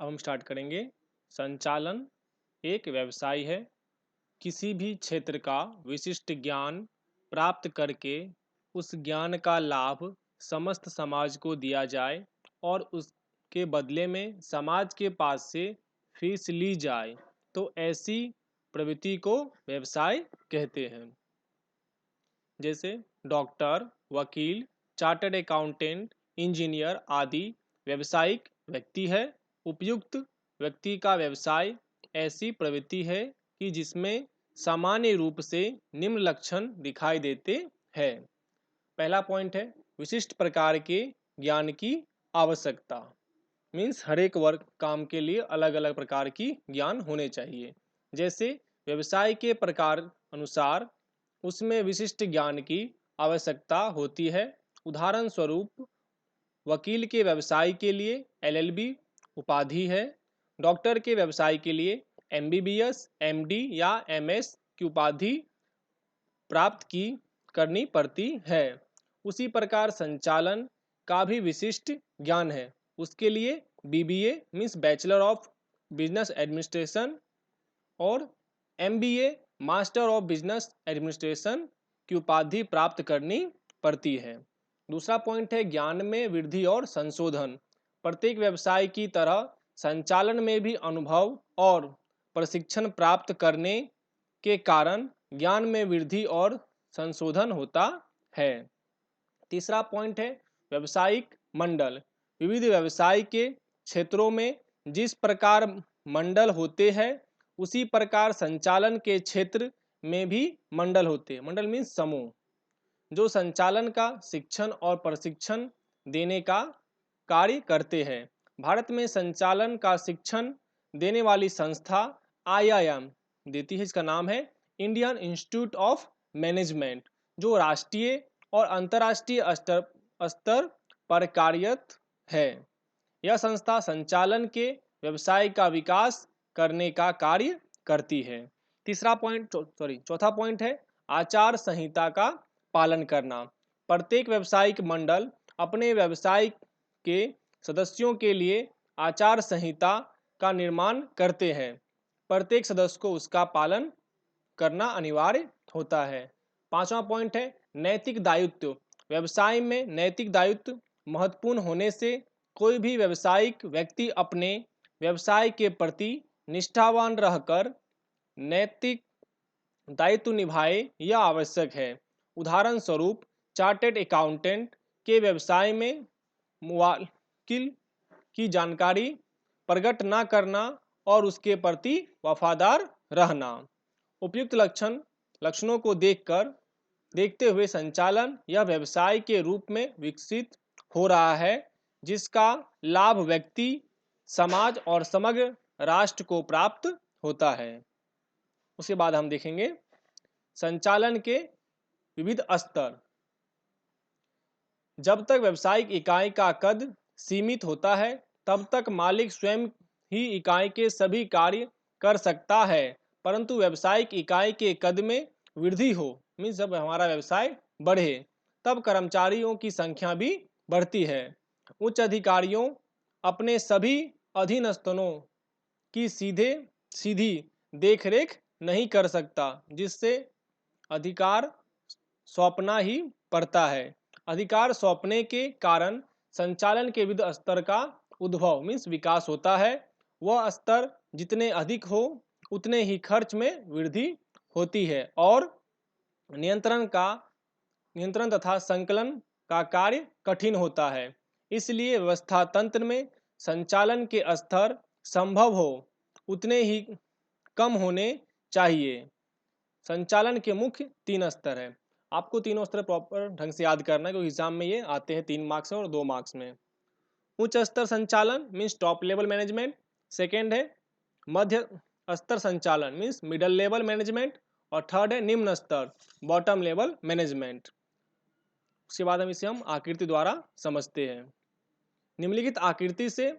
अब हम स्टार्ट करेंगे। संचालन एक व्यवसाय है। किसी भी क्षेत्र का विशिष्ट ज्ञान प्राप्त करके उस ज्ञान का लाभ समस्त समाज को दिया जाए और उसके बदले में समाज के पास से फीस ली जाए, तो ऐसी प्रवृत्ति को व्यवसाय कहते हैं। जैसे डॉक्टर, वकील, चार्टर्ड अकाउंटेंट, इंजीनियर आदि व्यावसायिक व्यक्ति है। उपयुक्त व्यक्ति का व्यवसाय ऐसी प्रवृत्ति है कि जिसमें सामान्य रूप से निम्न लक्षण दिखाई देते हैं। पहला पॉइंट है विशिष्ट प्रकार के ज्ञान की आवश्यकता। मीन्स हर एक वर्क काम के लिए अलग अलग प्रकार की ज्ञान होने चाहिए। जैसे व्यवसाय के प्रकार अनुसार उसमें विशिष्ट ज्ञान की आवश्यकता होती है। उदाहरण स्वरूप वकील के व्यवसाय के लिए एलएलबी उपाधि है। डॉक्टर के व्यवसाय के लिए एमबीबीएस, एमडी या एमएस की उपाधि प्राप्त करनी पड़ती है। उसी प्रकार संचालन का भी विशिष्ट ज्ञान है। उसके लिए BBA means bachelor of business administration और MBA master of business administration की उपाधि प्राप्त करनी पड़ती है। दूसरा पॉइंट है ज्ञान में वृद्धि और संशोधन। प्रत्येक व्यवसाय की तरह संचालन में भी अनुभव और प्रशिक्षण प्राप्त करने के कारण ज्ञान में वृद्धि और संशोधन होता है। तीसरा पॉइंट है व्यवसायिक मंडल। विविध व्यवसाय के क्षेत्रों में जिस प्रकार मंडल होते हैं उसी प्रकार संचालन के क्षेत्र में भी मंडल होते हैं। मंडल मीन्स समूह जो संचालन का शिक्षण और प्रशिक्षण देने का कार्य करते हैं। भारत में संचालन का शिक्षण देने वाली संस्था आईआईएम देती है। इसका नाम है इंडियन इंस्टीट्यूट ऑफ मैनेजमेंट, जो राष्ट्रीय और अंतर्राष्ट्रीय स्तर पर कार्यरत है। यह संस्था संचालन के व्यवसाय का विकास करने का कार्य करती है। चौथा पॉइंट है आचार संहिता का पालन करना। प्रत्येक व्यावसायिक मंडल अपने व्यवसाय के सदस्यों के लिए आचार संहिता का निर्माण करते हैं। प्रत्येक सदस्य को उसका पालन करना अनिवार्य होता है। पांचवा पॉइंट है नैतिक दायित्व। व्यवसाय में नैतिक दायित्व महत्वपूर्ण होने से कोई भी व्यावसायिक व्यक्ति अपने व्यवसाय के प्रति निष्ठावान रहकर नैतिक दायित्व निभाए यह आवश्यक है। उदाहरण स्वरूप चार्टर्ड अकाउंटेंट के व्यवसाय में मुवक्किल की जानकारी प्रकट न करना और उसके प्रति वफादार रहना। उपयुक्त लक्षणों को देखते हुए संचालन यह व्यवसाय के रूप में विकसित हो रहा है जिसका लाभ व्यक्ति, समाज और समग्र राष्ट्र को प्राप्त होता है। उसके बाद हम देखेंगे संचालन के विविध स्तर। जब तक व्यावसायिक इकाई का कद सीमित होता है तब तक मालिक स्वयं ही इकाई के सभी कार्य कर सकता है, परंतु व्यावसायिक इकाई के कद में वृद्धि हो मीन्स जब हमारा व्यवसाय बढ़े तब कर्मचारियों की संख्या भी बढ़ती है। उच्च अधिकारियों अपने सभी अधीनस्थों की सीधी देखरेख नहीं कर सकता, जिससे अधिकार सौंपना ही पड़ता है। अधिकार सौंपने के कारण संचालन के विविध स्तर का उद्भव मीन्स विकास होता है। वह स्तर जितने अधिक हो उतने ही खर्च में वृद्धि होती है और नियंत्रण तथा संकलन का कार्य कठिन होता है। इसलिए व्यवस्था तंत्र में संचालन के स्तर संभव हो उतने ही कम होने चाहिए। संचालन के मुख्य 3 स्तर है। आपको तीनों स्तर प्रॉपर ढंग से याद करना है क्योंकि एग्जाम में ये आते हैं 3 मार्क्स में और 2 मार्क्स में। उच्च स्तर संचालन means top level management. Second है मध्य स्तर संचालन मीन्स मिडल लेवल मैनेजमेंट और थर्ड है निम्न स्तर बॉटम लेवल मैनेजमेंट। उसके बाद हम आकृति द्वारा समझते हैं। निम्नलिखित आकृति से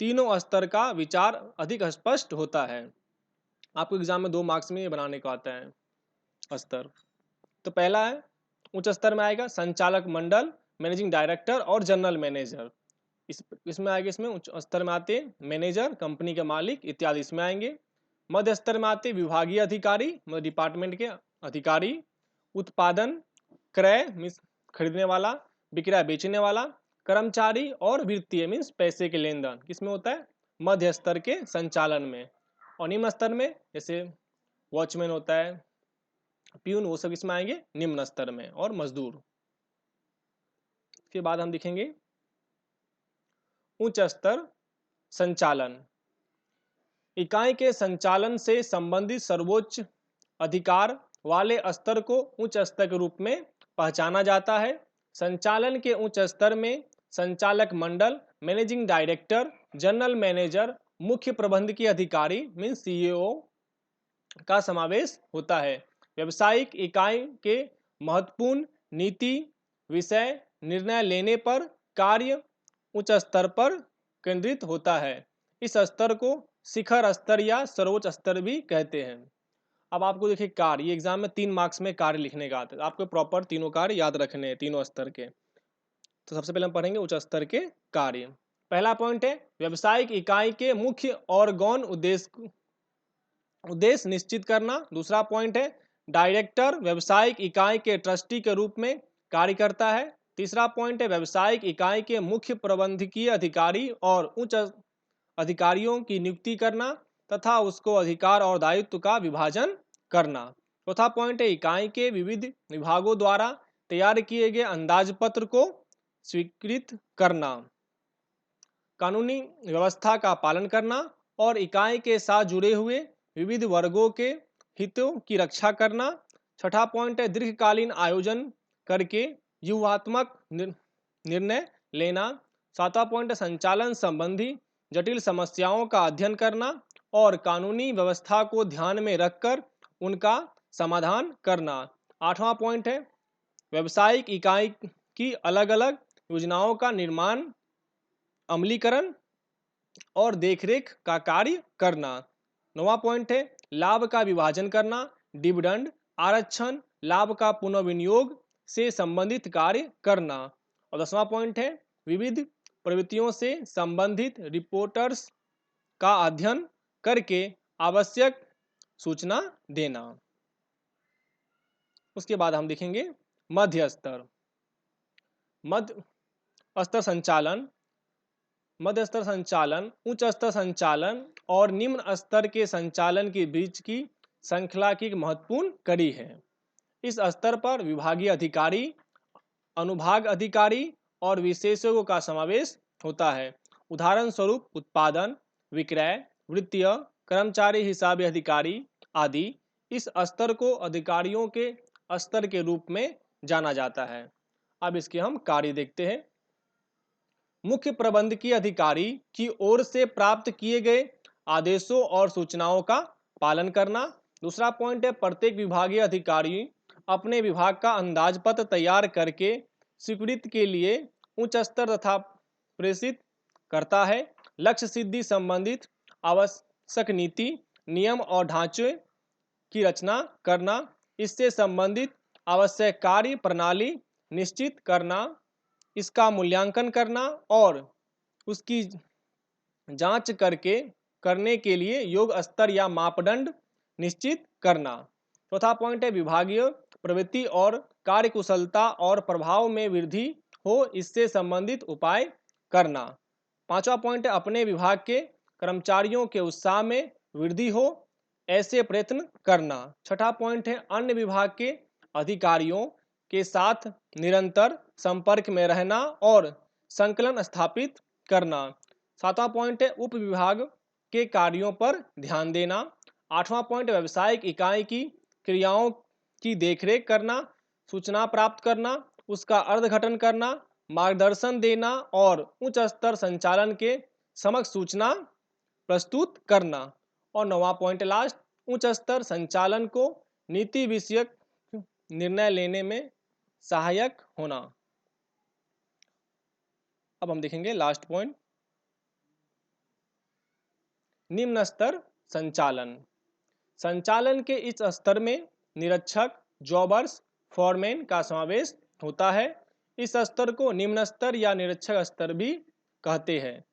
तीनों स्तर का विचार अधिक स्पष्ट होता है। आपको एग्जाम में 2 मार्क्स में ये बनाने को आता है स्तर। तो पहला है उच्च स्तर में आएगा संचालक मंडल, मैनेजिंग डायरेक्टर और जनरल मैनेजर। इसमें आएंगे, इसमें उच्च स्तर में आते मैनेजर, कंपनी के मालिक इत्यादि इसमें आएंगे। मध्य स्तर में आते विभागीय अधिकारी, मतलब डिपार्टमेंट के अधिकारी। उत्पादन, क्रय मीन्स खरीदने वाला, विक्रय बेचने वाला, कर्मचारी और वित्तीय मीन्स पैसे के लेन देन किसमें होता है, मध्य स्तर के संचालन में। और निम्न स्तर में जैसे वॉचमैन होता है, प्यून, वो सब इसमें आएंगे निम्न स्तर में, और मजदूर। इसके बाद हम देखेंगे उच्च स्तर संचालन। इकाई के संचालन से संबंधित सर्वोच्च अधिकार वाले स्तर को उच्च स्तर के रूप में पहचाना जाता है। संचालन के उच्च स्तर में संचालक मंडल, मैनेजिंग डायरेक्टर, जनरल मैनेजर, मुख्य प्रबंधकीय अधिकारी मीन्स सीईओ का समावेश होता है। व्यावसायिक इकाई के महत्वपूर्ण नीति विषय निर्णय लेने पर कार्य उच्च स्तर पर केंद्रित होता है। इस स्तर को शिखर स्तर या सर्वोच्च स्तर भी कहते हैं। अब आपको देखिए कार्य, ये एग्जाम में 3 मार्क्स में कार्य लिखने का आता है, आपको प्रॉपर तीनों कार्य याद रखने हैं, तीनों स्तर के। तो सबसे पहले हम पढ़ेंगे उच्च स्तर के कार्य। पहला पॉइंट है व्यावसायिक इकाई के मुख्य और गौण उद्देश्य निश्चित करना। दूसरा पॉइंट है डायरेक्टर व्यावसायिक इकाई के ट्रस्टी के रूप में कार्य करता है। तीसरा पॉइंट है व्यावसायिक इकाई के मुख्य प्रबंधकीय अधिकारी और उच्च अधिकारियों की नियुक्ति करना तथा उसको अधिकार और दायित्व का विभाजन करना। चौथा पॉइंट है इकाई के विविध विभागों द्वारा तैयार किए गए अंदाजपत्र को स्वीकृत करना, कानूनी व्यवस्था का पालन करना और इकाई के साथ जुड़े हुए विविध वर्गों के हितों की रक्षा करना। छठा पॉइंट है दीर्घकालीन आयोजन करके व्यूहात्मक निर्णय लेना। सातवां पॉइंट है संचालन संबंधी जटिल समस्याओं का अध्ययन करना और कानूनी व्यवस्था को ध्यान में रखकर उनका समाधान करना। आठवां पॉइंट है व्यावसायिक इकाई की अलग अलग योजनाओं का निर्माण, अमलीकरण और देखरेख का कार्य करना। नौवां पॉइंट है लाभ का विभाजन करना, डिविडेंड, आरक्षण, लाभ का पुनर्विनियोग से संबंधित कार्य करना। और 10वां पॉइंट है विविध प्रवृत्तियों से संबंधित रिपोर्टर्स का अध्ययन करके आवश्यक सूचना देना। उसके बाद हम देखेंगे मध्य स्तर। मध्य स्तर संचालन, मध्य स्तर संचालन उच्च स्तर संचालन और निम्न स्तर के संचालन के बीच की श्रृंखला की एक महत्वपूर्ण कड़ी है। इस स्तर पर विभागीय अधिकारी, अनुभाग अधिकारी और विशेषज्ञों का समावेश होता है। उदाहरण स्वरूप उत्पादन, विक्रय, वित्तीय, कर्मचारी हिसाबी अधिकारी आदि। इस स्तर को अधिकारियों के स्तर के रूप में जाना जाता है। अब इसके हम कार्य देखते हैं। मुख्य प्रबंधकीय अधिकारी की ओर से प्राप्त किए गए आदेशों और सूचनाओं का पालन करना। दूसरा पॉइंट है प्रत्येक विभागीय अधिकारी अपने विभाग का अंदाजपत्र तैयार करके स्वीकृति के लिए उच्च स्तर तथा प्रेषित करता है। लक्ष्य सिद्धि संबंधित आवश्यक नीति, नियम और ढांचे की रचना करना, इससे संबंधित आवश्यक कार्य प्रणाली निश्चित करना, इसका मूल्यांकन करना और उसकी जांच करने के लिए योग्य स्तर या मापदंड निश्चित करना। चौथा पॉइंट है विभागीय प्रवृत्ति और कार्यकुशलता और प्रभाव में वृद्धि हो, इससे संबंधित उपाय करना। पांचवा पॉइंट है अपने विभाग के कर्मचारियों के उत्साह में वृद्धि हो, ऐसे प्रयत्न करना। छठा पॉइंट है अन्य विभाग के अधिकारियों के साथ निरंतर संपर्क में रहना और संकलन स्थापित करना। सातवां पॉइंट है उप विभाग के कार्यों पर ध्यान देना। आठवां पॉइंट व्यावसायिक इकाई की क्रियाओं की देखरेख करना, सूचना प्राप्त करना, उसका अर्धघटन करना, मार्गदर्शन देना और उच्च स्तर संचालन के समक्ष सूचना प्रस्तुत करना। और नौवां पॉइंट लास्ट, उच्च स्तर संचालन को नीति विषयक निर्णय लेने में सहायक होना। अब हम देखेंगे लास्ट पॉइंट, निम्न स्तर संचालन। संचालन के इस स्तर में निरीक्षक, जॉबर्स, फॉरमैन का समावेश होता है। इस स्तर को निम्न स्तर या निरीक्षक स्तर भी कहते हैं।